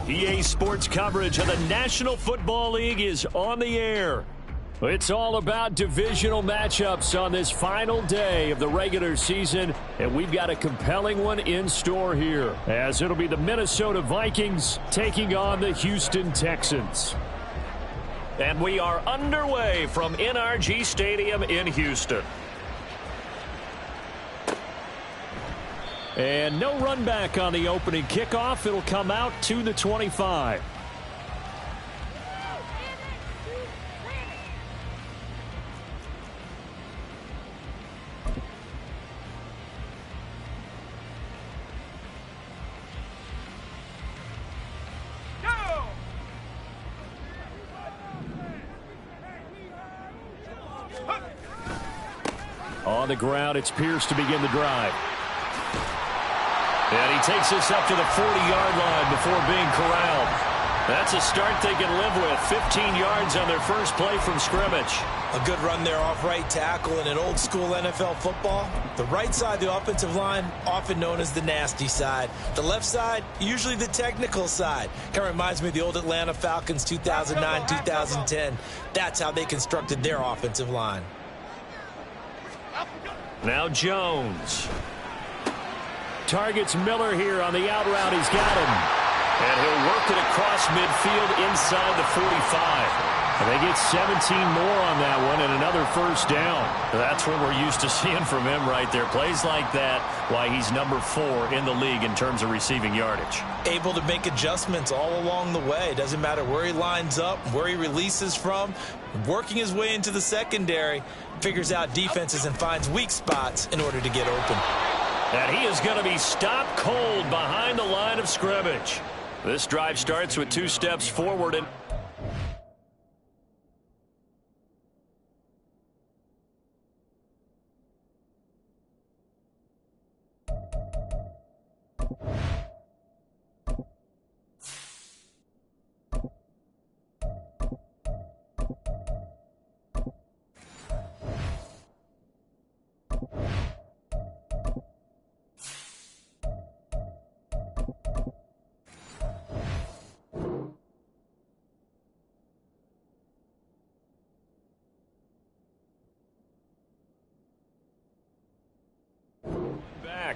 EA Sports coverage of the National Football League is on the air. It's all about divisional matchups on this final day of the regular season, and we've got a compelling one in store here, as it'll be the Minnesota Vikings taking on the Houston Texans. And we are underway from NRG Stadium in Houston. And no run back on the opening kickoff. It'll come out to the 25. On the ground, it's Pierce to begin the drive. And he takes this up to the 40-yard line before being corralled. That's a start they can live with. 15 yards on their first play from scrimmage. A good run there off right tackle in an old-school NFL football. The right side of the offensive line, often known as the nasty side. The left side, usually the technical side. Kind of reminds me of the old Atlanta Falcons 2009-2010. That's how they constructed their offensive line. Now Jones. Targets Miller here on the out route. He's got him. And he'll work it across midfield inside the 45. And they get 17 more on that one and another first down. That's what we're used to seeing from him right there. Plays like that, why he's number 4 in the league in terms of receiving yardage. Able to make adjustments all along the way. Doesn't matter where he lines up, where he releases from. Working his way into the secondary, figures out defenses and finds weak spots in order to get open. And he is going to be stopped cold behind the line of scrimmage. This drive starts with 2 steps forward and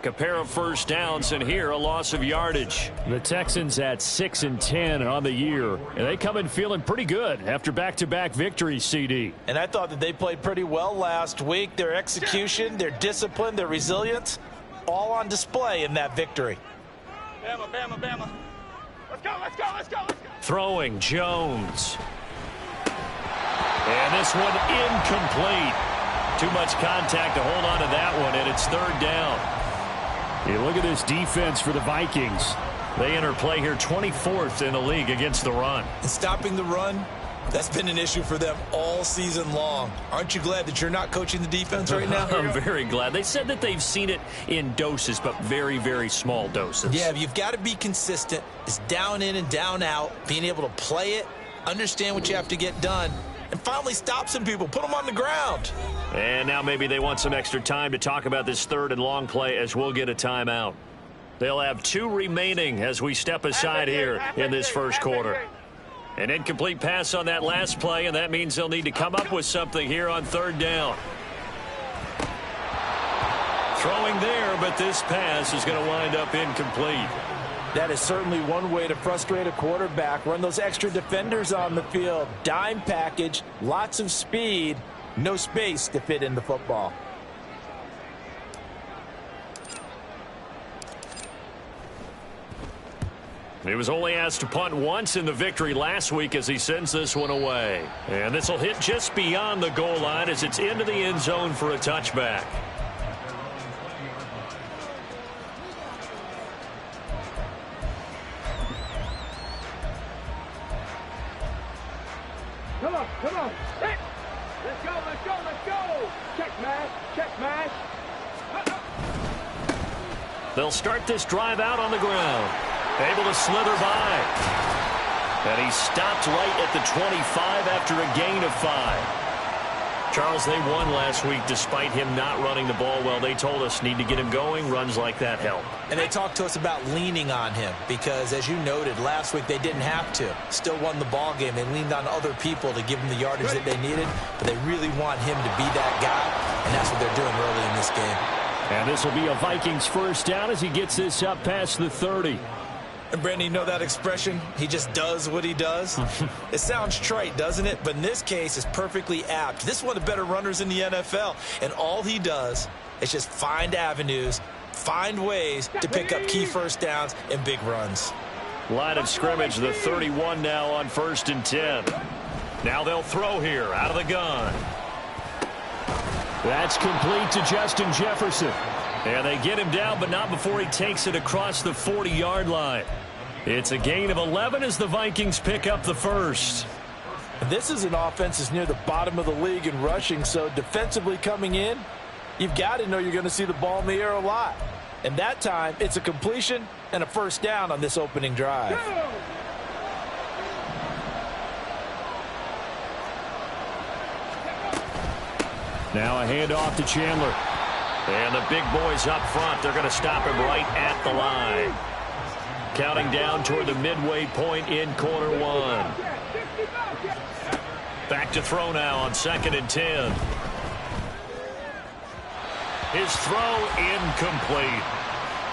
a pair of first downs, and here a loss of yardage. The Texans at 6-10 on the year, and they come in feeling pretty good after back-to-back victories, CD. And I thought that they played pretty well last week. Their execution, their discipline, their resilience, all on display in that victory. Bama, Bama, Bama. Let's go, let's go, let's go, let's go. Throwing Jones. And this one incomplete. Too much contact to hold on to that one, and it's third down. You look at this defense for the Vikings. They enter play here 24th in the league against the run. And stopping the run, that's been an issue for them all season long. Aren't you glad that you're not coaching the defense right now? I'm very glad. They said that they've seen it in doses, but very, very small doses. Yeah, you've got to be consistent. It's down in and down out, being able to play it, understand what you have to get done, and finally stop some people, put them on the ground. And now maybe they want some extra time to talk about this third and long play as we'll get a timeout. They'll have 2 remaining as we step aside here in this first quarter. An incomplete pass on that last play, and that means they'll need to come up with something here on third down. Throwing there, but this pass is going to wind up incomplete. That is certainly one way to frustrate a quarterback. Run those extra defenders on the field. Dime package, lots of speed, no space to fit in the football. He was only asked to punt once in the victory last week as he sends this one away. And this will hit just beyond the goal line as it's into the end zone for a touchback. Come on, come on. Hey. Let's go, let's go, let's go. Check mash, check mash. They'll start this drive out on the ground. Able to slither by. And he's stopped right at the 25 after a gain of 5. Charles, they won last week despite him not running the ball well. They told us need to get him going. Runs like that help. And they talked to us about leaning on him because, as you noted, last week they didn't have to. Still won the ball game. They leaned on other people to give them the yardage that they needed, but they really want him to be that guy, and that's what they're doing early in this game. And this will be a Vikings first down as he gets this up past the 30. And Brandon, you know that expression? He just does what he does? It sounds trite, doesn't it? But in this case, it's perfectly apt. This is one of the better runners in the NFL. And all he does is just find avenues, find ways to pick up key first downs and big runs. Line of scrimmage, the 31 now on 1st and 10. Now they'll throw here out of the gun. That's complete to Justin Jefferson. And they get him down, but not before he takes it across the 40-yard line. It's a gain of 11 as the Vikings pick up the first. This is an offense that's near the bottom of the league in rushing, so defensively coming in, you've got to know you're going to see the ball in the air a lot. And that time, it's a completion and a first down on this opening drive. Now a handoff to Chandler. And the big boys up front, they're going to stop him right at the line. Counting down toward the midway point in quarter one. Back to throw now on 2nd and 10. His throw incomplete.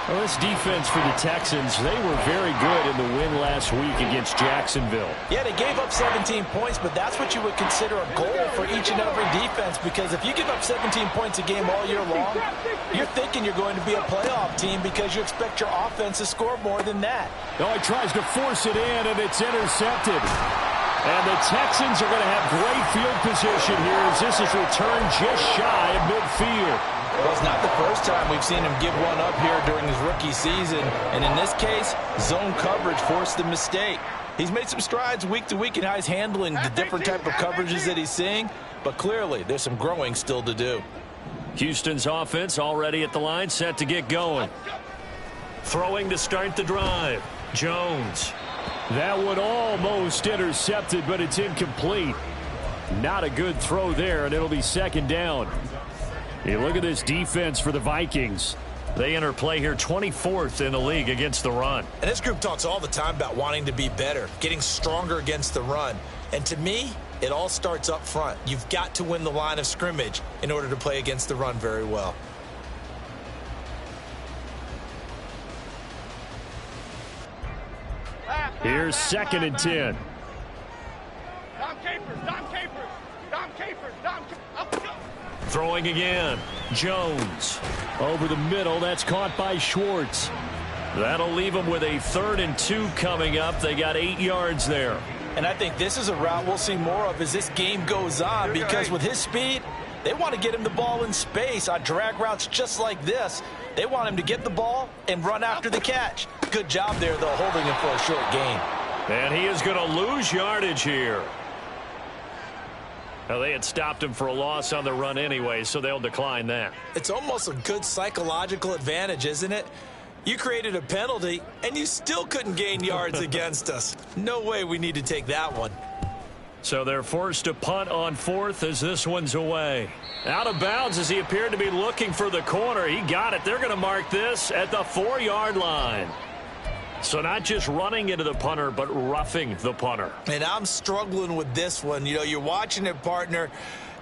Well, this defense for the Texans, they were very good in the win last week against Jacksonville. Yeah, they gave up 17 points, but that's what you would consider a goal for each and every defense, because if you give up 17 points a game all year long, you're thinking you're going to be a playoff team because you expect your offense to score more than that. Oh, he tries to force it in, and it's intercepted. And the Texans are going to have great field position here as this is returned just shy of midfield. Well, it's not the first time we've seen him give one up here during his rookie season. And in this case, zone coverage forced the mistake. He's made some strides week to week in how he's handling the different type of coverages that he's seeing. But clearly, there's some growing still to do. Houston's offense already at the line, set to get going. Throwing to start the drive. Jones. That one almost intercepted, but it's incomplete. Not a good throw there, and it'll be 2nd down. Hey, look at this defense for the Vikings. They enter play here 24th in the league against the run. And this group talks all the time about wanting to be better, getting stronger against the run. And to me, it all starts up front. You've got to win the line of scrimmage in order to play against the run very well. Here's 2nd and 10. Throwing again. Jones. Over the middle. That's caught by Schwartz. That'll leave them with a 3rd and 2 coming up. They got 8 yards there. And I think this is a route we'll see more of as this game goes on, because with his speed, they want to get him the ball in space on drag routes just like this. They want him to get the ball and run after the catch. Good job there, though, holding him for a short gain. And he is going to lose yardage here. Now, they had stopped him for a loss on the run anyway, so they'll decline that. It's almost a good psychological advantage, isn't it? You created a penalty, and you still couldn't gain yards against us. No way we need to take that one. So they're forced to punt on 4th as this one's away. Out of bounds as he appeared to be looking for the corner. He got it. They're going to mark this at the 4-yard line. So not just running into the punter, but roughing the punter. And I'm struggling with this one. You know, you're watching it, partner.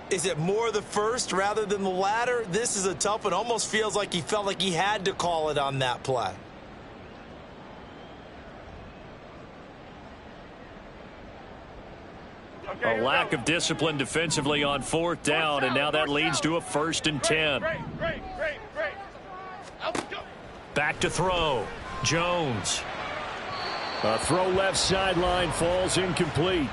Is it more the first rather than the latter? This is a tough one. Almost feels like he felt like he had to call it on that play. A lack of discipline defensively on 4th down, and now that leads to a 1st and 10. Back to throw. Jones. A throw left sideline falls incomplete.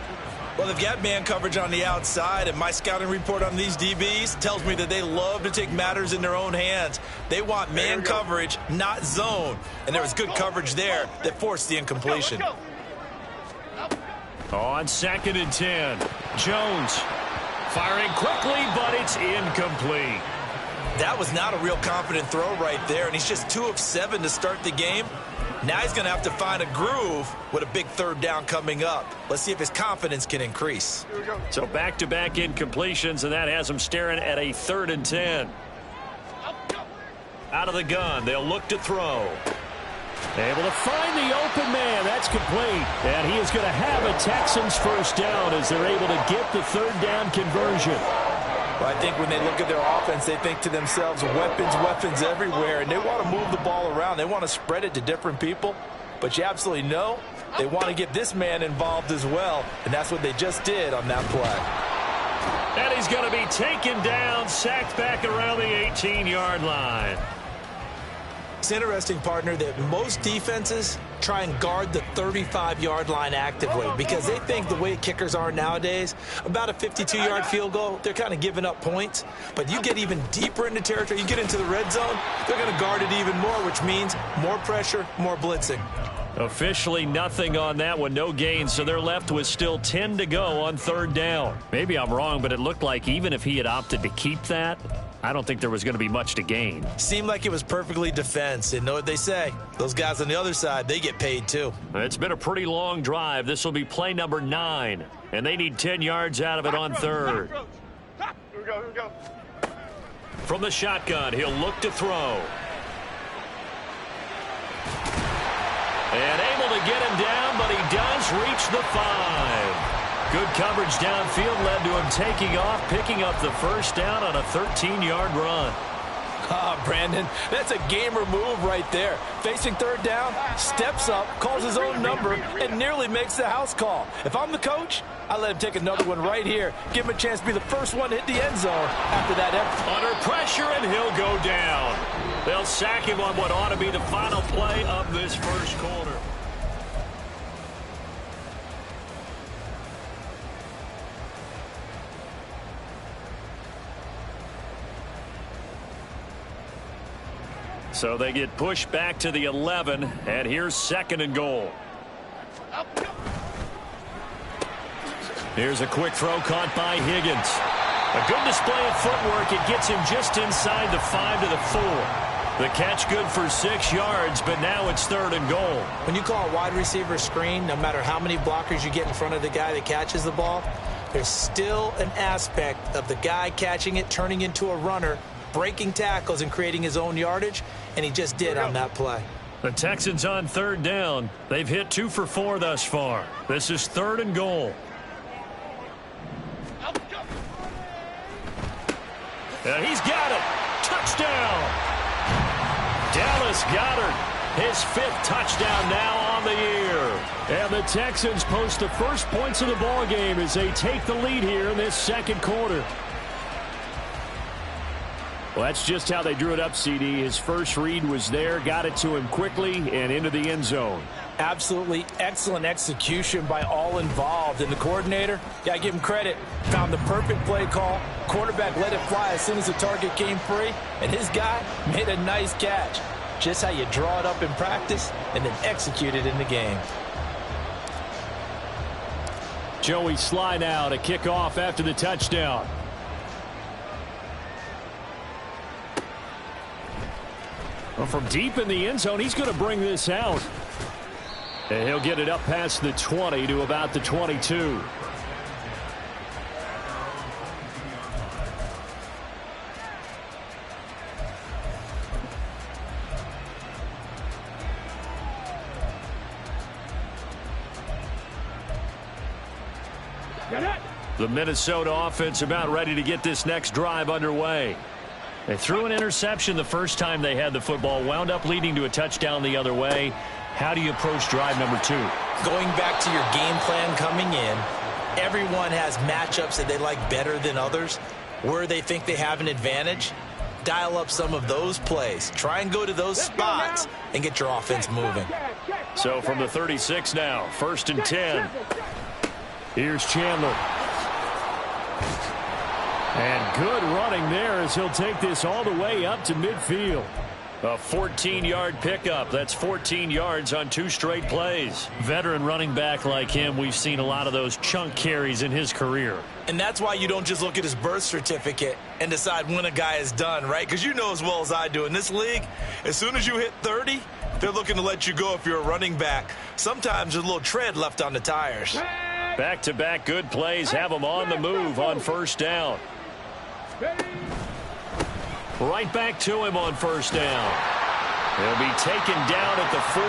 Well, they've got man coverage on the outside, and my scouting report on these DBs tells me that they love to take matters in their own hands. They want man coverage, not zone. And there was good coverage there that forced the incompletion. On 2nd and 10. Jones firing quickly, but it's incomplete. That was not a real confident throw right there, and he's just 2 of 7 to start the game. Now he's going to have to find a groove with a big third down coming up. Let's see if his confidence can increase. So back-to-back incompletions, and that has him staring at a 3rd and 10. Out of the gun, they'll look to throw. Able to find the open man. That's complete. And he is going to have a Texans first down as they're able to get the 3rd down conversion. Well, I think when they look at their offense, they think to themselves, weapons everywhere, and they want to move the ball around. They want to spread it to different people, but you absolutely know they want to get this man involved as well, and that's what they just did on that play. And he's going to be taken down, sacked back around the 18-yard line. It's interesting, partner, that most defenses try and guard the 35-yard line actively because they think the way kickers are nowadays, about a 52-yard field goal, they're kind of giving up points. But you get even deeper into territory, you get into the red zone, they're going to guard it even more, which means more pressure, more blitzing. Officially nothing on that one, no gain, so they're left with still 10 to go on 3rd down. Maybe I'm wrong, but it looked like even if he had opted to keep that, I don't think there was going to be much to gain. Seemed like it was perfectly defense. And know what they say? Those guys on the other side, they get paid too. It's been a pretty long drive. This will be play number 9. And they need 10 yards out of it on 3rd. Here we go. From the shotgun, he'll look to throw. And able to get him down, but he does reach the 5. Good coverage downfield led to him taking off, picking up the first down on a 13-yard run. Brandon, that's a gamer move right there. Facing 3rd down, steps up, calls his own number, and nearly makes the house call. If I'm the coach, I let him take another one right here. Give him a chance to be the first one to hit the end zone after that effort. Under pressure, and he'll go down. They'll sack him on what ought to be the final play of this first quarter. So they get pushed back to the 11, and here's 2nd and goal. Here's a quick throw caught by Higgins. A good display of footwork. It gets him just inside the 5 to the 4. The catch good for 6 yards, but now it's 3rd and goal. When you call a wide receiver screen, no matter how many blockers you get in front of the guy that catches the ball, there's still an aspect of the guy catching it, turning into a runner, breaking tackles and creating his own yardage, and he just did on that play. The Texans on 3rd down. They've hit 2 for 4 thus far. This is 3rd and goal. And he's got it. Touchdown. Dallas Goedert, his 5th touchdown now on the year. And the Texans post the first points of the ball game as they take the lead here in this 2nd quarter. Well, that's just how they drew it up, CD. His first read was there, got it to him quickly, and into the end zone. Absolutely excellent execution by all involved. And the coordinator, got to give him credit, found the perfect play call. Quarterback let it fly as soon as the target came free, and his guy made a nice catch. Just how you draw it up in practice and then execute it in the game. Joey Sly now to kick off after the touchdown. Well, from deep in the end zone, he's going to bring this out. And he'll get it up past the 20 to about the 22. The Minnesota offense about ready to get this next drive underway. They threw an interception the first time they had the football, wound up leading to a touchdown the other way. How do you approach drive number 2? Going back to your game plan coming in, everyone has matchups that they like better than others. Where they think they have an advantage, dial up some of those plays. Try and go to those spots and get your offense moving. So from the 36 now, 1st and 10. Here's Chandler. And good running there as he'll take this all the way up to midfield. A 14-yard pickup. That's 14 yards on 2 straight plays. Veteran running back like him, we've seen a lot of those chunk carries in his career. And that's why you don't just look at his birth certificate and decide when a guy is done, right? Because you know as well as I do, in this league, as soon as you hit 30, They're looking to let you go if you're a running back. Sometimes there's a little tread left on the tires. Back-to-back good plays have them on the move on first down. Right back to him on first down. He'll be taken down at the 48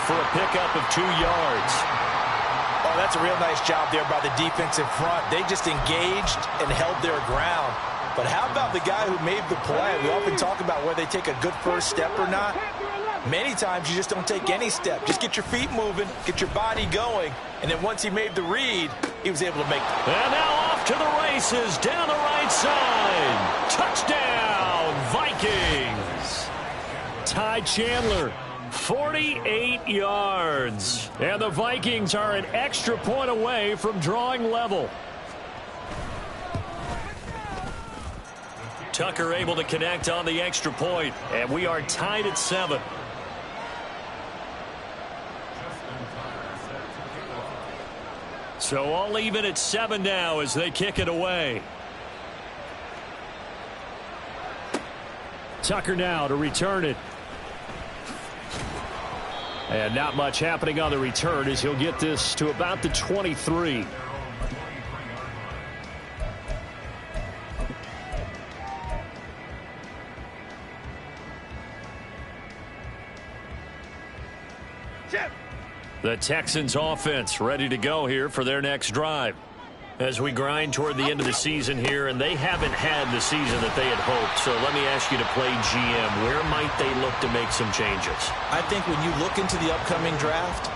for a pickup of 2 yards. Oh, that's a real nice job there by the defensive front. They just engaged and held their ground. But how about the guy who made the play? We often talk about whether they take a good first step or not. Many times you just don't take any step. Just get your feet moving, get your body going, and then once he made the read, he was able to make it. And now off to the races down the right side. Touchdown, Vikings. Ty Chandler, 48 yards. And the Vikings are an extra point away from drawing level. Tucker able to connect on the extra point, and we are tied at 7. So all even at 7 now as they kick it away. Tucker now to return it. And not much happening on the return as he'll get this to about the 23. The Texans offense ready to go here for their next drive. As we grind toward the end of the season here, and they haven't had the season that they had hoped. So let me ask you to play GM. Where might they look to make some changes? I think when you look into the upcoming draft,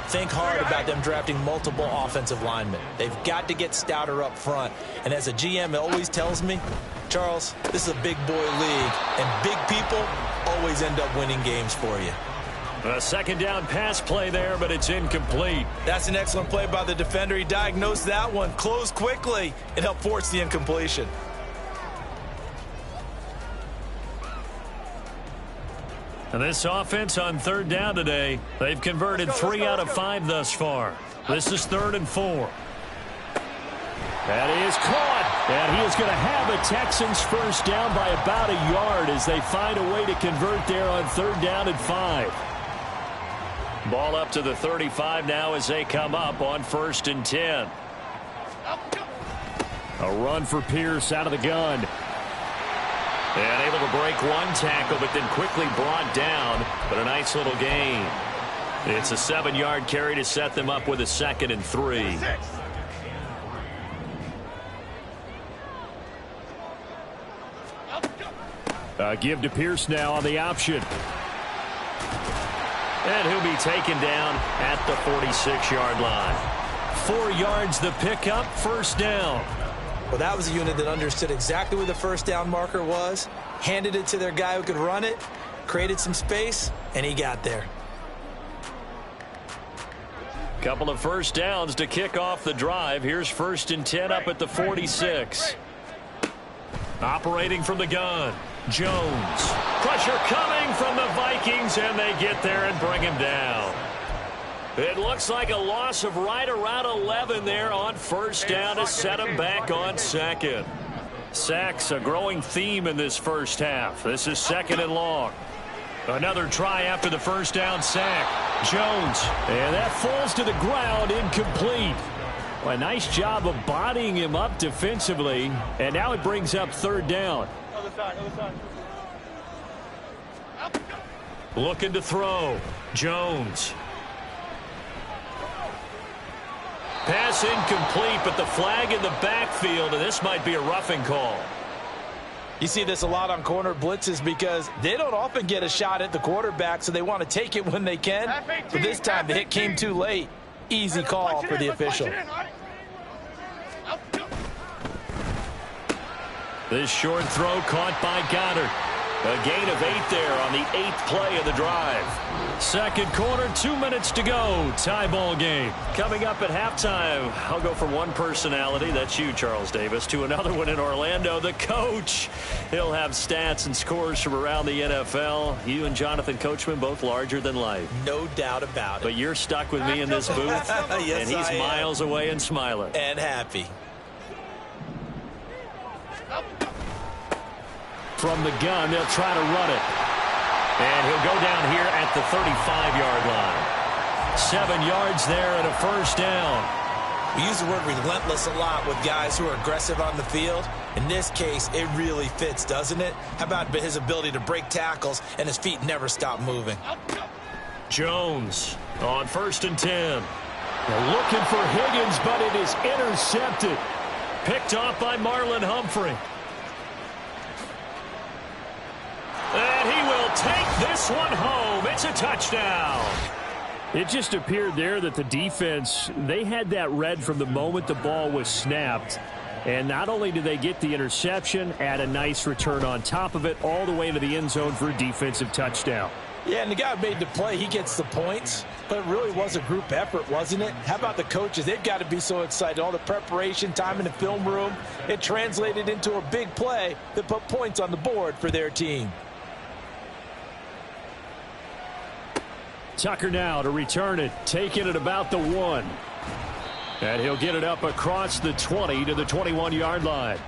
think hard about them drafting multiple offensive linemen. They've got to get stouter up front. And as a GM, it always tells me, Charles, this is a big boy league, and big people always end up winning games for you. A second down pass play there, but it's incomplete. That's an excellent play by the defender. He diagnosed that one, closed quickly, and helped force the incompletion. And this offense on third down today, they've converted 3 out of 5 thus far. This is 3rd and 4. That is caught, and he is going to have a Texans first down by about a yard as they find a way to convert there on 3rd down and 5. Ball up to the 35 now as they come up on 1st and 10. A run for Pierce out of the gun. And able to break one tackle, but then quickly brought down. But a nice little gain. It's a 7-yard carry to set them up with a 2nd and 3. Give to Pierce now on the option. And he'll be taken down at the 46-yard line. 4 yards the pickup, first down. Well, that was a unit that understood exactly where the first down marker was, handed it to their guy who could run it, created some space, and he got there. Couple of first downs to kick off the drive. Here's 1st and 10 up at the 46. Operating from the gun. Jones. Pressure coming from the Vikings, and they get there and bring him down. It looks like a loss of right around 11 there on first down to set him back on 2nd. Sacks a growing theme in this first half. This is 2nd and long. Another try after the first down sack. Jones, and that falls to the ground, incomplete. Well, a nice job of bodying him up defensively, and now it brings up 3rd down. Other side. Looking to throw. Jones. Pass incomplete, but the flag in the backfield, and this might be a roughing call. You see this a lot on corner blitzes because they don't often get a shot at the quarterback, so they want to take it when they can. But this time the hit came too late. Easy call for the official. This short throw caught by Goddard. A gain of 8 there on the 8th play of the drive. 2nd quarter, 2 minutes to go. Tie ball game. Coming up at halftime, I'll go from one personality, that's you, Charles Davis, to another one in Orlando, the coach. He'll have stats and scores from around the NFL. You and Jonathan Coachman, both larger than life. No doubt about it. But you're stuck with me in this booth, Yes, and he's I am. miles away and smiling. And happy. From the gun, they'll try to run it. And he'll go down here at the 35-yard line. 7 yards there and a first down. We use the word relentless a lot with guys who are aggressive on the field. In this case, it really fits, doesn't it? How about his ability to break tackles and his feet never stop moving? Jones on 1st and 10. They're looking for Higgins, but it is intercepted. Picked off by Marlon Humphrey. And he will take this one home. It's a touchdown. It just appeared there that the defense, they had that read from the moment the ball was snapped. And not only did they get the interception, add a nice return on top of it, all the way into the end zone for a defensive touchdown. Yeah, and the guy who made the play, he gets the points. But it really was a group effort, wasn't it? How about the coaches? They've got to be so excited. All the preparation, time in the film room, it translated into a big play that put points on the board for their team. Tucker now to return it, taking it about the 1. And he'll get it up across the 20 to the 21-yard line.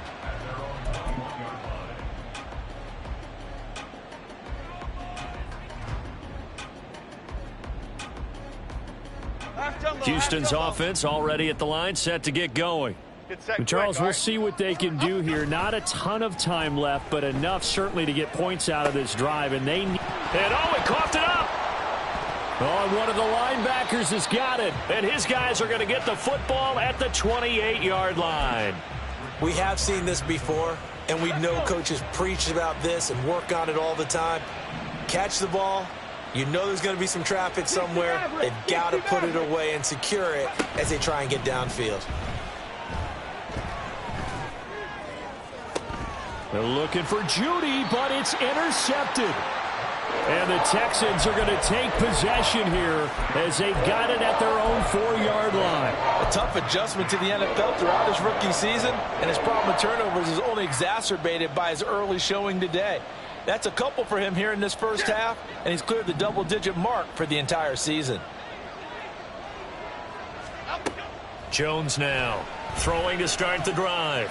Houston's offense already at the line, set to get going. Charles, we'll see what they can do here. Not a ton of time left, but enough certainly to get points out of this drive. And they need... And he coughed it up. Oh, one of the linebackers has got it. And his guys are going to get the football at the 28-yard line. We have seen this before, and we know coaches preach about this and work on it all the time. Catch the ball. You know there's going to be some traffic somewhere. They've got to put it away and secure it as they try and get downfield. They're looking for Judy, but it's intercepted. And the Texans are going to take possession here as they've got it at their own 4-yard line. A tough adjustment to the NFL throughout his rookie season, and his problem with turnovers is only exacerbated by his early showing today. That's a couple for him here in this first half, and he's cleared the double-digit mark for the entire season. Jones now throwing to start the drive.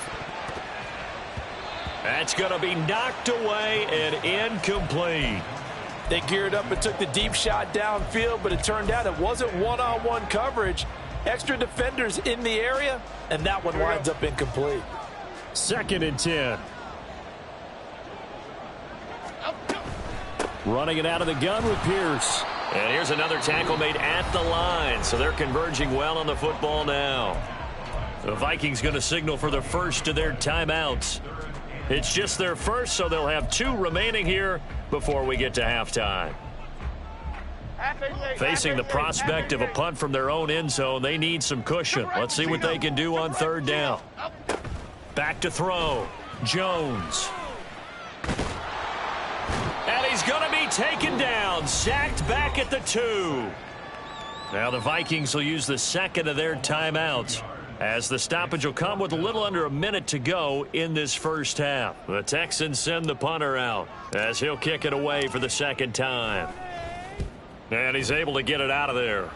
That's going to be knocked away and incomplete. They geared up and took the deep shot downfield, but it turned out it wasn't one-on-one coverage. Extra defenders in the area, and that one winds up incomplete. 2nd and 10. Running it out of the gun with Pierce. And here's another tackle made at the line, so they're converging well on the football now. The Vikings going to signal for the first of their timeouts. It's just their first, so they'll have 2 remaining here before we get to halftime. Facing the prospect of a punt from their own end zone, they need some cushion. Let's see what they can do on 3rd down. Back to throw. Jones. And he's going to be taken down. Sacked back at the 2. Now the Vikings will use the 2nd of their timeouts, as the stoppage will come with a little under a minute to go in this first half. The Texans send the punter out as he'll kick it away for the 2nd time. And he's able to get it out of there.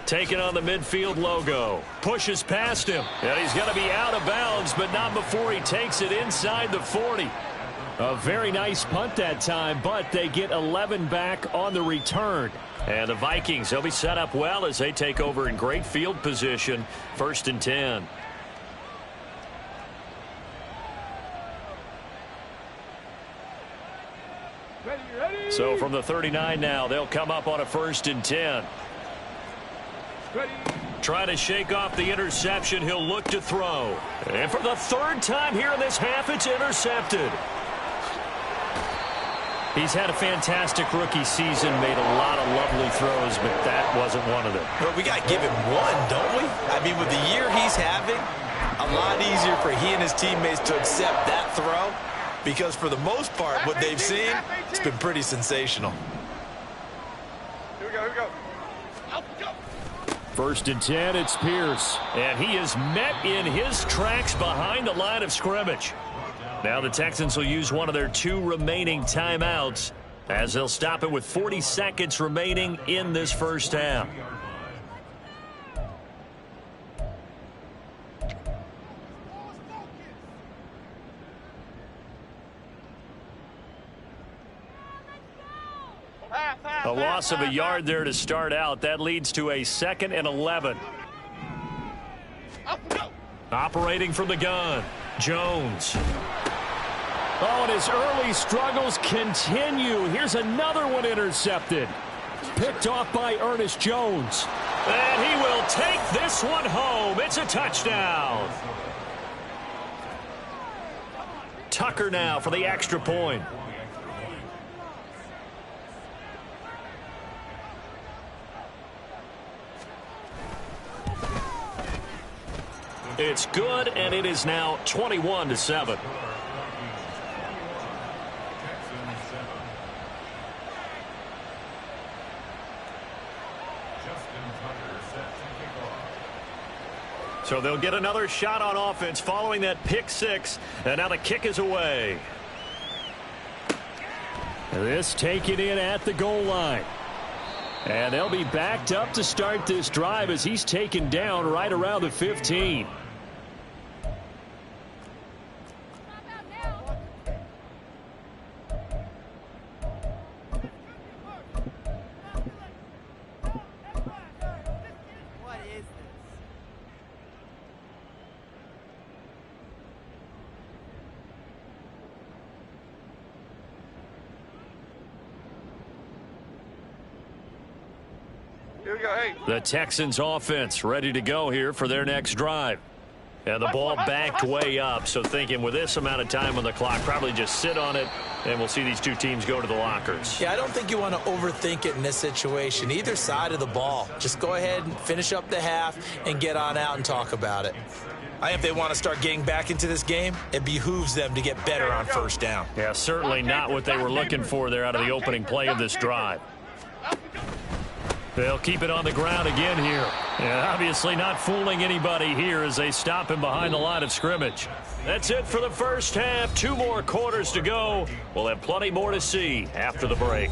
Taking on the midfield logo. Pushes past him. And he's going to be out of bounds, but not before he takes it inside the 40. A very nice punt that time, but they get 11 back on the return. And the Vikings, they'll be set up well as they take over in great field position. 1st and 10. Ready. So from the 39 now, they'll come up on a 1st and 10. Ready. Trying to shake off the interception. He'll look to throw. And for the 3rd time here in this half, it's intercepted. He's had a fantastic rookie season, made a lot of lovely throws, but that wasn't one of them. Well, we got to give him one, don't we? I mean, with the year he's having, a lot easier for he and his teammates to accept that throw, because for the most part, what they've seen, it's been pretty sensational. Here we go. 1st and 10, it's Pierce. And he is met in his tracks behind the line of scrimmage. Now the Texans will use one of their 2 remaining timeouts as they'll stop it with 40 seconds remaining in this first half. A loss of a yard there to start out. That leads to a 2nd and 11. Operating from the gun, Jones. Oh, and his early struggles continue. Here's another one intercepted. Picked off by Ernest Jones. And he will take this one home. It's a touchdown. Tucker now for the extra point. It's good, and it is now 21-7. So they'll get another shot on offense following that pick six, and now the kick is away. This taken in at the goal line. And they'll be backed up to start this drive as he's taken down right around the 15. The Texans offense ready to go here for their next drive. And the ball backed way up, so thinking with this amount of time on the clock, probably just sit on it, and we'll see these two teams go to the lockers. Yeah, I don't think you want to overthink it in this situation. Either side of the ball. Just go ahead and finish up the half and get on out and talk about it. I think if they want to start getting back into this game, it behooves them to get better on first down. Yeah, certainly not what they were looking for there out of the opening play of this drive. They'll keep it on the ground again here. And obviously not fooling anybody here as they stop him behind the line of scrimmage. That's it for the first half. 2 more quarters to go. We'll have plenty more to see after the break.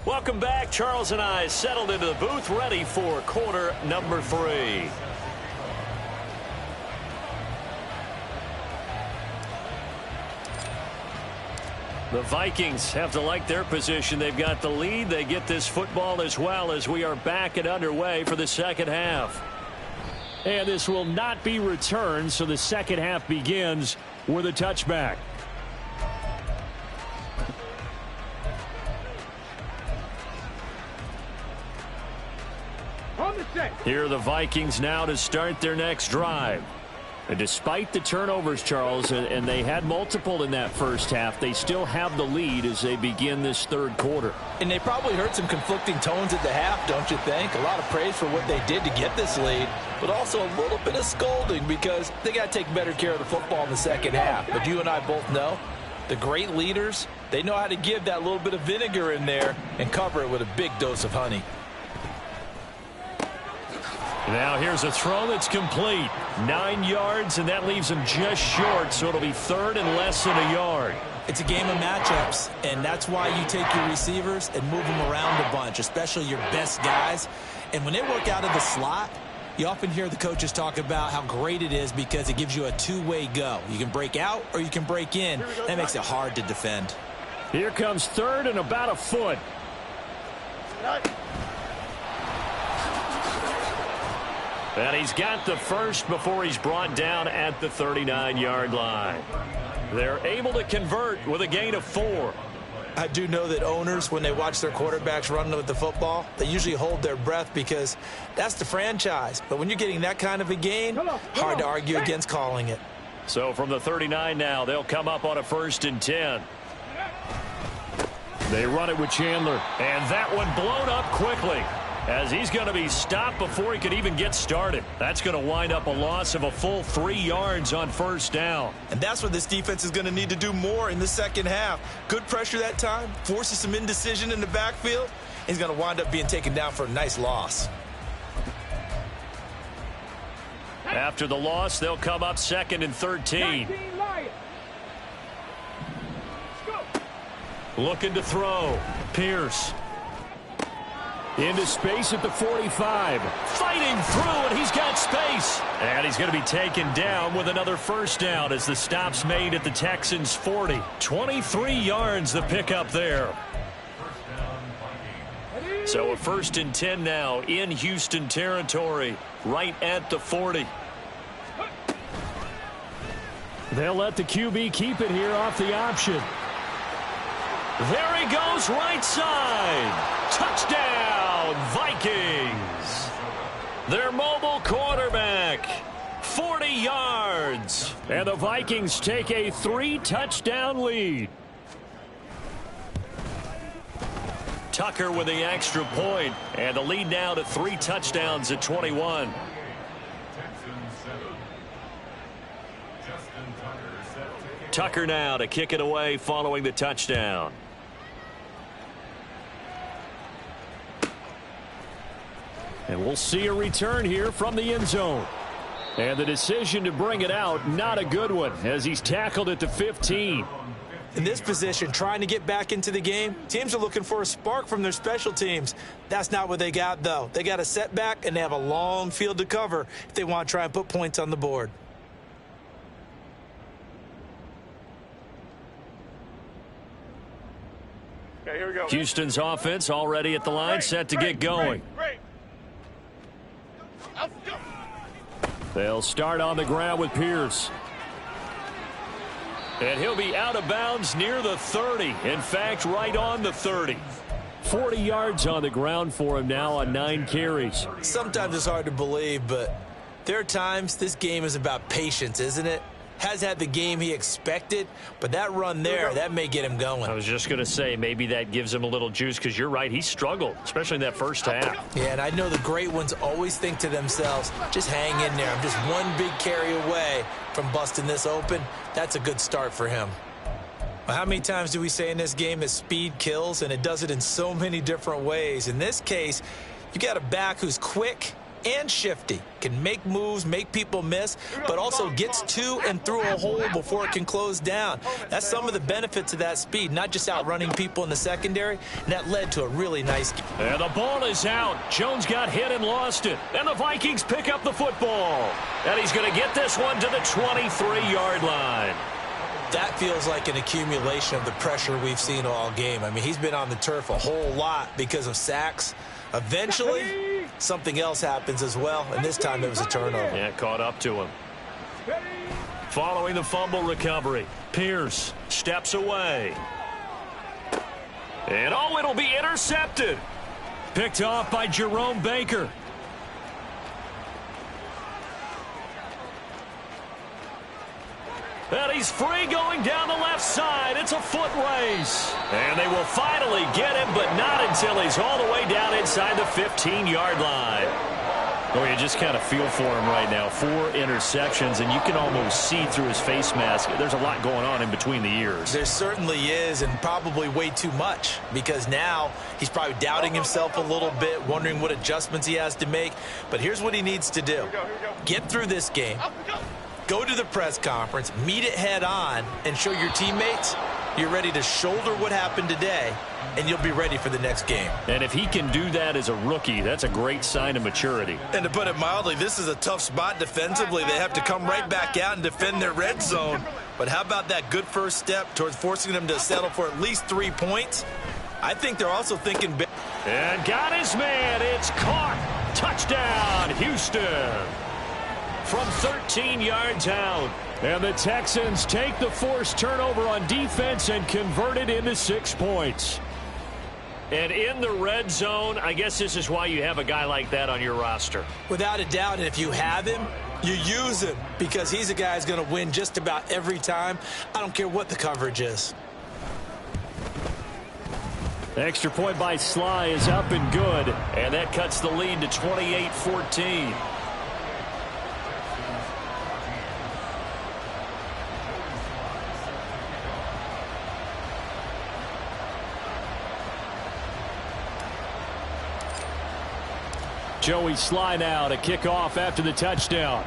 Welcome back. Charles and I settled into the booth, ready for quarter number 3. The Vikings have to like their position. They've got the lead. They get this football as well as we are back and underway for the second half. And this will not be returned, so the second half begins with a touchback. Here are the Vikings now to start their next drive. And despite the turnovers, Charles, and they had multiple in that first half, they still have the lead as they begin this third quarter. And they probably heard some conflicting tones at the half, don't you think? A lot of praise for what they did to get this lead, but also a little bit of scolding because they got to take better care of the football in the second half. But you and I both know the great leaders, they know how to give that little bit of vinegar in there and cover it with a big dose of honey. Now here's a throw that's complete. 9 yards, and that leaves him just short, so it'll be third and less than a yard. It's a game of matchups, and that's why you take your receivers and move them around a bunch, especially your best guys. And when they work out of the slot, you often hear the coaches talk about how great it is because it gives you a two-way go. You can break out or you can break in. That makes it hard to defend. Here comes third and about a foot. And he's got the first before he's brought down at the 39-yard line. They're able to convert with a gain of 4. I do know that owners, when they watch their quarterbacks run with the football, they usually hold their breath because that's the franchise. But when you're getting that kind of a gain, hard to argue against calling it. So from the 39 now, they'll come up on a 1st and 10. They run it with Chandler, and that one blown up quickly, as he's going to be stopped before he could even get started. That's going to wind up a loss of a full 3 yards on first down. And that's what this defense is going to need to do more in the second half. Good pressure that time, forces some indecision in the backfield. He's going to wind up being taken down for a nice loss. After the loss, they'll come up 2nd and 13. Looking to throw. Pierce. Into space at the 45. Fighting through, and he's got space. And he's going to be taken down with another first down as the stop's made at the Texans' 40. 23 yards the pickup there. So a 1st and 10 now in Houston territory, right at the 40. They'll let the QB keep it here off the option. There he goes, right side. Touchdown, Vikings. Their mobile quarterback, 40 yards. And the Vikings take a 3-touchdown lead. Tucker with the extra point, and the lead now to 3 touchdowns at 21. Tucker now to kick it away following the touchdown. And we'll see a return here from the end zone. And the decision to bring it out, not a good one, as he's tackled at the 15. In this position, trying to get back into the game, teams are looking for a spark from their special teams. That's not what they got, though. They got a setback, and they have a long field to cover if they want to try and put points on the board. Okay, here we go. Houston's offense already at the line, set to get going. They'll start on the ground with Pierce. And he'll be out of bounds near the 30. In fact, right on the 30. 40 yards on the ground for him now on 9 carries. Sometimes it's hard to believe, but there are times this game is about patience, isn't it? Has had the game he expected, but that run there, that may get him going. I was just going to say, maybe that gives him a little juice, because you're right, he struggled, especially in that first half. Yeah, and I know the great ones always think to themselves, just hang in there. I'm just one big carry away from busting this open. That's a good start for him. Well, how many times do we say in this game that speed kills, and it does it in so many different ways? In this case, you got a back who's quick and shifty, can make moves, make people miss, but also gets to and through a hole before it can close down. That's some of the benefits of that speed, not just outrunning people in the secondary, and that led to a really nice game. And the ball is out. Jones got hit and lost it, and the Vikings pick up the football. And he's going to get this one to the 23-yard line. That feels like an accumulation of the pressure we've seen all game. I mean, he's been on the turf a whole lot because of sacks. Eventually, something else happens as well, and this time it was a turnover. Yeah, caught up to him. Following the fumble recovery, Pierce steps away. And oh, it'll be intercepted. Picked off by Jerome Baker. And he's free going down the left side. It's a foot race. And they will finally get him, but not until he's all the way down inside the 15-yard line. Oh, you just kind of feel for him right now. 4 interceptions, and you can almost see through his face mask. There's a lot going on in between the ears. There certainly is, and probably way too much, because now he's probably doubting himself a little bit, wondering what adjustments he has to make. But here's what he needs to do. Get through this game. Go to the press conference, meet it head on, and show your teammates you're ready to shoulder what happened today, and you'll be ready for the next game. And if he can do that as a rookie, that's a great sign of maturity. And to put it mildly, this is a tough spot defensively. They have to come right back out and defend their red zone. But how about that good first step towards forcing them to settle for at least 3 points? I think they're also thinking big. And got his man. It's caught. Touchdown, Houston. From 13 yards out. And the Texans take the forced turnover on defense and convert it into 6 points. And in the red zone, I guess this is why you have a guy like that on your roster. Without a doubt, and if you have him, you use him, because he's a guy who's going to win just about every time. I don't care what the coverage is. The extra point by Sly is up and good. And that cuts the lead to 28-14. Joey Sly now to kick off after the touchdown.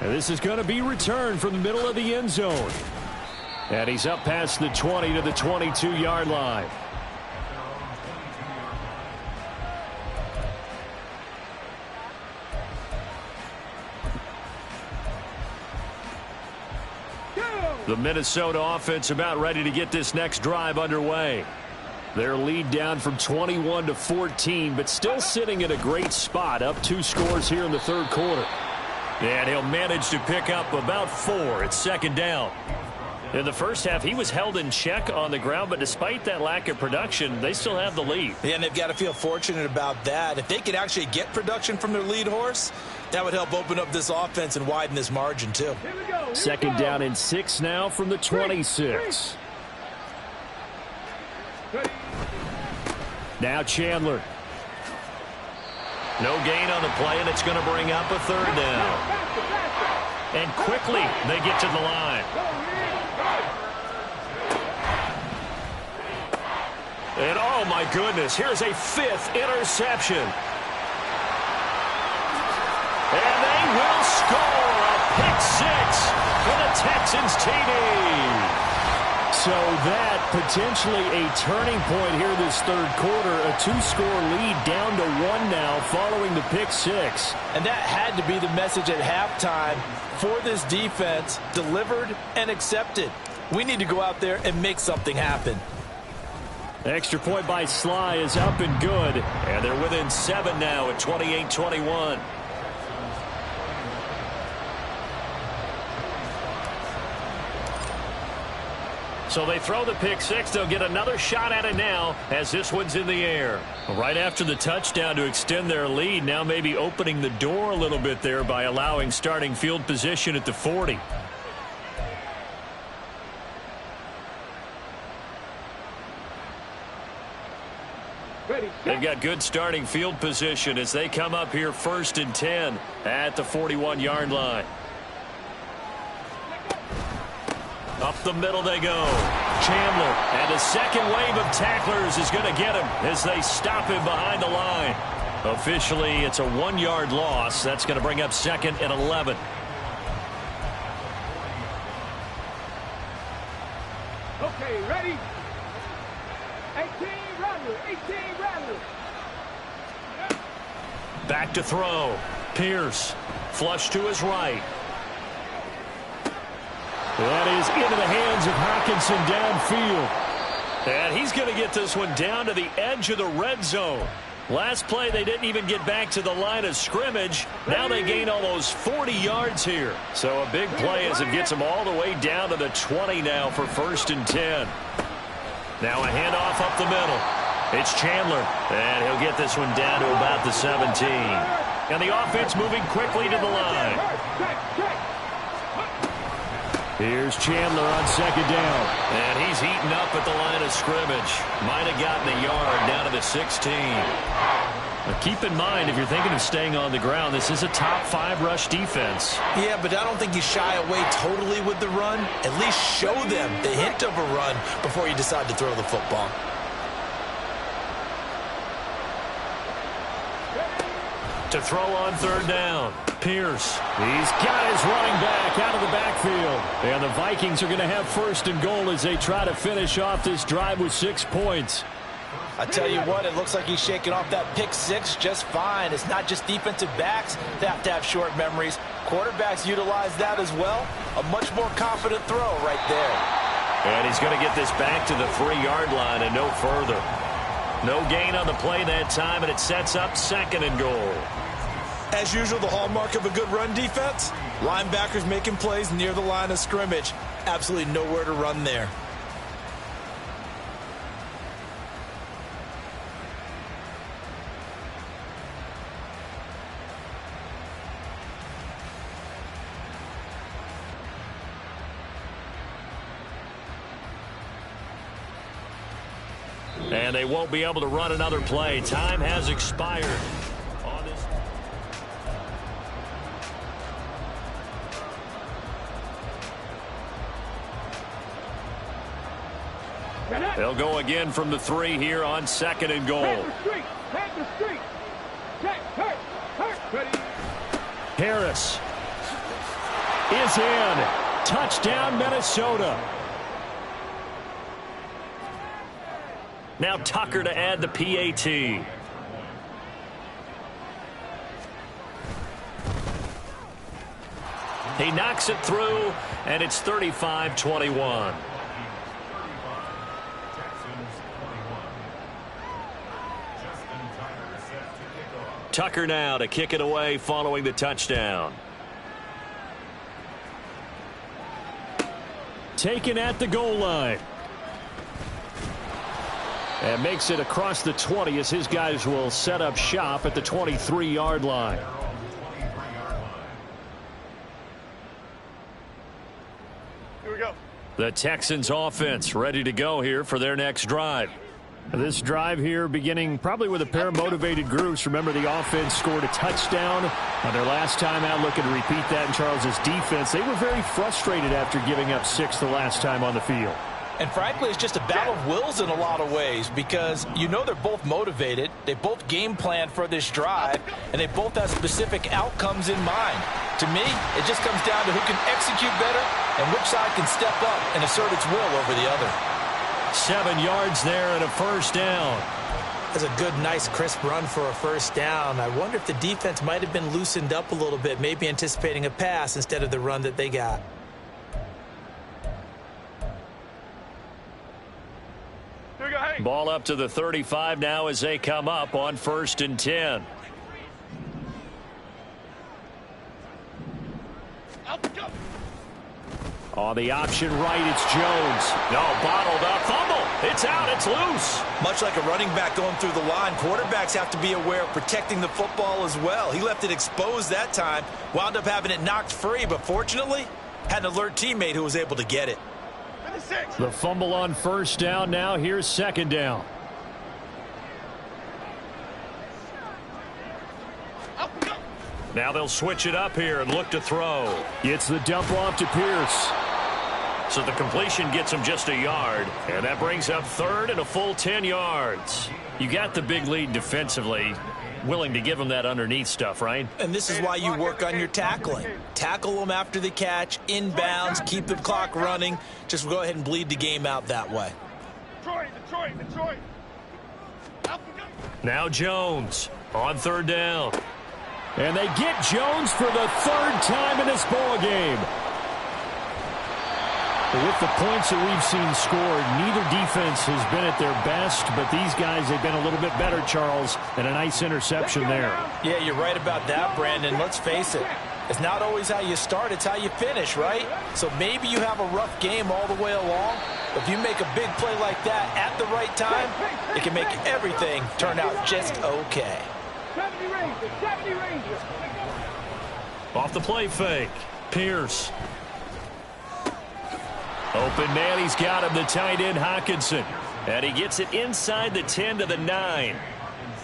And this is going to be returned from the middle of the end zone. And he's up past the 20 to the 22-yard line. The Minnesota offense about ready to get this next drive underway. Their lead down from 21 to 14, but still sitting in a great spot, up 2 scores here in the third quarter. And he'll manage to pick up about 4. It's second down. In the first half, he was held in check on the ground, but despite that lack of production, they still have the lead. Yeah, and they've got to feel fortunate about that. If they could actually get production from their lead horse, that would help open up this offense and widen this margin, too. Second down and 6 now from the 26. Now Chandler. No gain on the play, and it's going to bring up a third down. And quickly, they get to the line. And oh my goodness, here's a 5th interception. And they will score a pick 6 for the Texans TD. So that potentially a turning point here this third quarter. A 2-score lead down to 1 now following the pick 6. And that had to be the message at halftime for this defense, delivered and accepted. We need to go out there and make something happen. Extra point by Sly is up and good. And they're within 7 now at 28-21. So they throw the pick 6. They'll get another shot at it now as this one's in the air. Right after the touchdown to extend their lead, now maybe opening the door a little bit there by allowing starting field position at the 40. They've got good starting field position as they come up here 1st and 10 at the 41-yard line. Up the middle they go. Chandler, and a second wave of tacklers is going to get him as they stop him behind the line. Officially, it's a 1-yard loss. That's going to bring up 2nd and 11. Okay, ready? 18, Rattler, 18, Rattler. Back to throw. Pierce, flush to his right. That is into the hands of Hockenson downfield. And he's going to get this one down to the edge of the red zone. Last play, they didn't even get back to the line of scrimmage. Now they gain almost 40 yards here. So a big play as it gets them all the way down to the 20 now for 1st and 10. Now a handoff up the middle. It's Chandler, and he'll get this one down to about the 17. And the offense moving quickly to the line. Here's Chandler on 2nd down. And he's eaten up at the line of scrimmage. Might have gotten a yard down to the 16. Now keep in mind, if you're thinking of staying on the ground, this is a top 5 rush defense. Yeah, but I don't think you shy away totally with the run. At least show them the hint of a run before you decide to throw the football. To throw on 3rd down. Pierce. He's got his running back out of the backfield. And the Vikings are going to have 1st and goal as they try to finish off this drive with 6 points. I tell you what, it looks like he's shaking off that pick 6 just fine. It's not just defensive backs that have to have short memories. Quarterbacks utilize that as well. A much more confident throw right there. And he's going to get this back to the 3-yard line and no further. No gain on the play that time, and it sets up 2nd and goal. As usual, the hallmark of a good run defense, linebackers making plays near the line of scrimmage. Absolutely nowhere to run there. And they won't be able to run another play. Time has expired. They'll go again from the 3 here on 2nd and goal. Harris. is in. Touchdown, Minnesota. Now Tucker to add the PAT. He knocks it through, and it's 35-21. Tucker now to kick it away following the touchdown. Taken at the goal line. And makes it across the 20 as his guys will set up shop at the 23-yard line. Here we go. The Texans offense ready to go here for their next drive. This drive here beginning probably with a pair of motivated groups. Remember, the offense scored a touchdown on their last time out, looking to repeat that in Charles's defense. They were very frustrated after giving up 6 the last time on the field. And frankly, it's just a battle of wills in a lot of ways because you know they're both motivated. They both game plan for this drive, and they both have specific outcomes in mind. To me, it just comes down to who can execute better and which side can step up and assert its will over the other. 7 yards there and a first down. That's a good, nice, crisp run for a first down. I wonder if the defense might have been loosened up a little bit, maybe anticipating a pass instead of the run that they got. Here we go, hey. Ball up to the 35 now as they come up on 1st and 10. On the option right, it's Jones. No, bottled up, fumble. It's out, it's loose. Much like a running back going through the line, quarterbacks have to be aware of protecting the football as well. He left it exposed that time, wound up having it knocked free, but fortunately, had an alert teammate who was able to get it. The fumble on first down now. Here's second down. Now they'll switch it up here and look to throw. Gets the dump off to Pierce. So the completion gets him just a yard, and that brings up 3rd and a full 10 yards. You got the big lead defensively. Willing to give them that underneath stuff, right? And this is why you work on your tackling. Tackle them after the catch, inbounds, keep the clock running. Just go ahead and bleed the game out that way. Detroit. Now Jones on 3rd down. And they get Jones for the 3rd time in this ball game. With the points that we've seen scored, neither defense has been at their best, but these guys, they've been a little bit better, Charles, and a nice interception there. Yeah, you're right about that, Brandon. Let's face it. It's not always how you start, it's how you finish, right? So maybe you have a rough game all the way along, but if you make a big play like that at the right time, it can make everything turn out just okay. 70 Rangers. Off the play fake. Pierce. Open man, he's got him, the tight end Hockenson. And he gets it inside the 10 to the 9.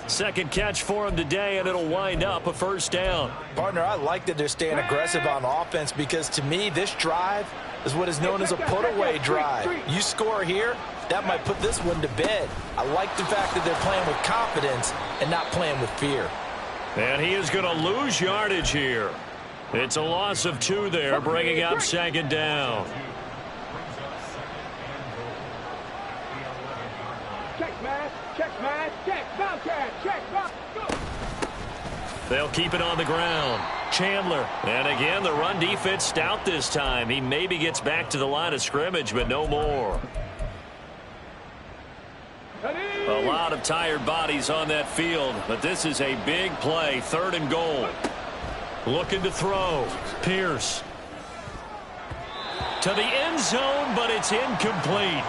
Second catch for him today, and it'll wind up a first down. Partner, I like that they're staying aggressive on offense because to me, this drive is what is known as a put-away drive. You score here, that might put this one to bed. I like the fact that they're playing with confidence and not playing with fear. And he is going to lose yardage here. It's a loss of 2 there, bringing up second down. They'll keep it on the ground. Chandler. And again, the run defense stout this time. He maybe gets back to the line of scrimmage, but no more. A lot of tired bodies on that field, but this is a big play. 3rd and goal. Looking to throw. Pierce. To the end zone, but it's incomplete.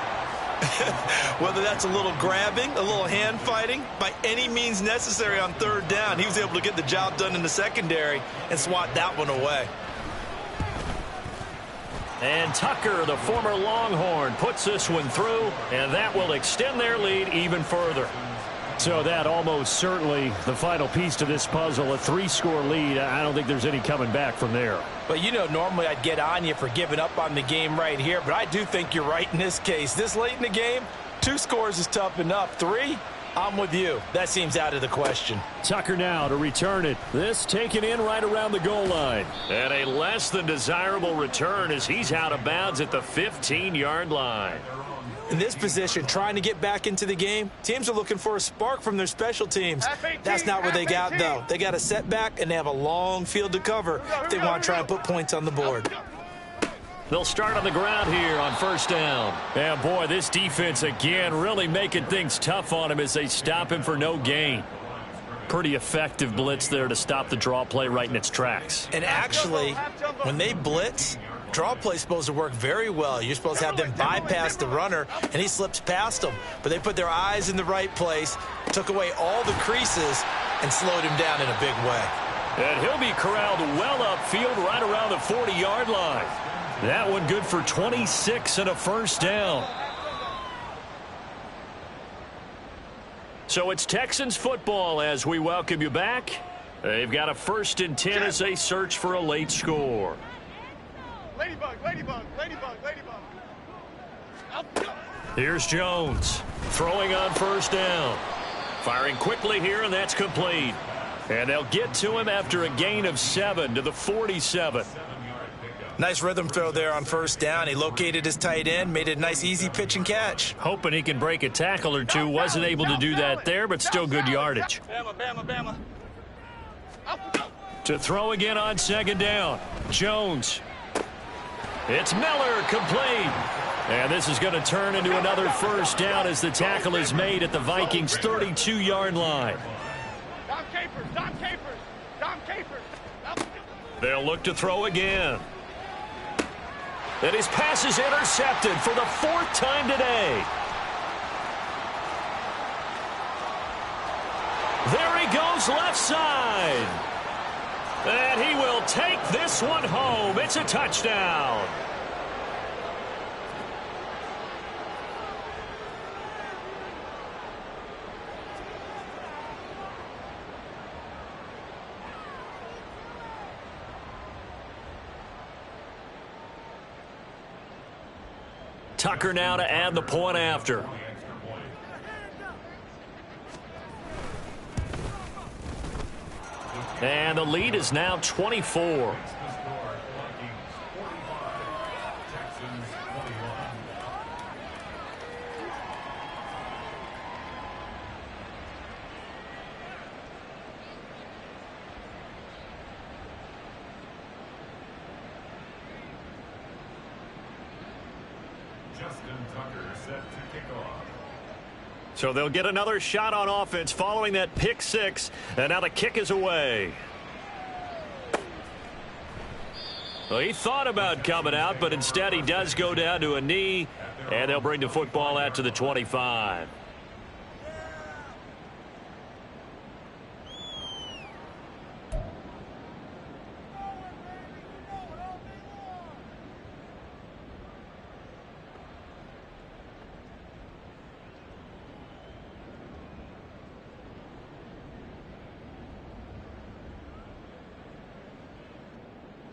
Whether that's a little grabbing, a little hand fighting, by any means necessary on 3rd down, he was able to get the job done in the secondary and swat that one away. And Tucker, the former Longhorn, puts this one through, and that will extend their lead even further. So that almost certainly the final piece to this puzzle, a 3-score lead. I don't think there's any coming back from there. But, you know, normally I'd get on you for giving up on the game right here, but I do think you're right in this case. This late in the game, 2 scores is tough enough. 3, I'm with you. That seems out of the question. Tucker now to return it. This taken in right around the goal line. And a less than desirable return as he's out of bounds at the 15-yard line. In this position, trying to get back into the game, teams are looking for a spark from their special teams. That's not what they got, though. They got a setback, and they have a long field to cover if they want to try and put points on the board. They'll start on the ground here on first down. And, boy, this defense, again, really making things tough on him as they stop him for no gain. Pretty effective blitz there to stop the draw play right in its tracks. And actually, when they blitz, draw play is supposed to work very well. You're supposed to have them bypass the runner, and he slips past them. But they put their eyes in the right place, took away all the creases, and slowed him down in a big way. And he'll be corralled well upfield right around the 40-yard line. That one good for 26 and a first down. So it's Texans football as we welcome you back. They've got a 1st and 10 as they search for a late score. Ladybug, ladybug, ladybug, ladybug. Here's Jones throwing on first down. Firing quickly here, and that's complete. And they'll get to him after a gain of 7 to the 47. Nice rhythm throw there on first down. He located his tight end, made it a nice easy pitch and catch. Hoping he can break a tackle or two. Wasn't able to do that there, but still good yardage. Bama, Bama, Bama. To throw again on second down. Jones. It's Miller, complete. And this is going to turn into another first down as the tackle is made at the Vikings' 32-yard line. Dom Capers, Dom Capers, Dom Capers. They'll look to throw again. And his pass is intercepted for the 4th time today. There he goes left side. And he will take this one home. It's a touchdown. Tucker now to add the point after. And the lead is now 24. So they'll get another shot on offense following that pick 6. And now the kick is away. Well, he thought about coming out, but instead he does go down to a knee. And they'll bring the football out to the 25.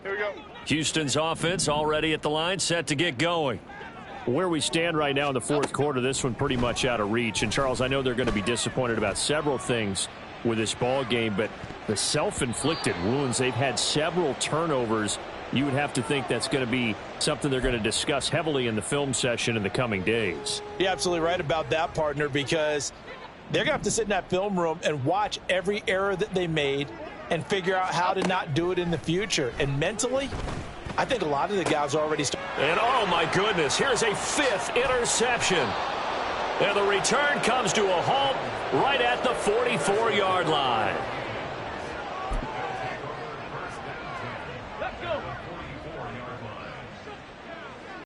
Here we go. Houston's offense already at the line, set to get going. Where we stand right now in the 4th quarter, this one pretty much out of reach. And, Charles, I know they're going to be disappointed about several things with this ball game, but the self-inflicted wounds, they've had several turnovers. You would have to think that's going to be something they're going to discuss heavily in the film session in the coming days. You're absolutely right about that, partner, because they're going to have to sit in that film room and watch every error that they made and figure out how to not do it in the future. And mentally, I think a lot of the guys already started. And, oh, my goodness, here's a 5th interception. And the return comes to a halt right at the 44-yard line.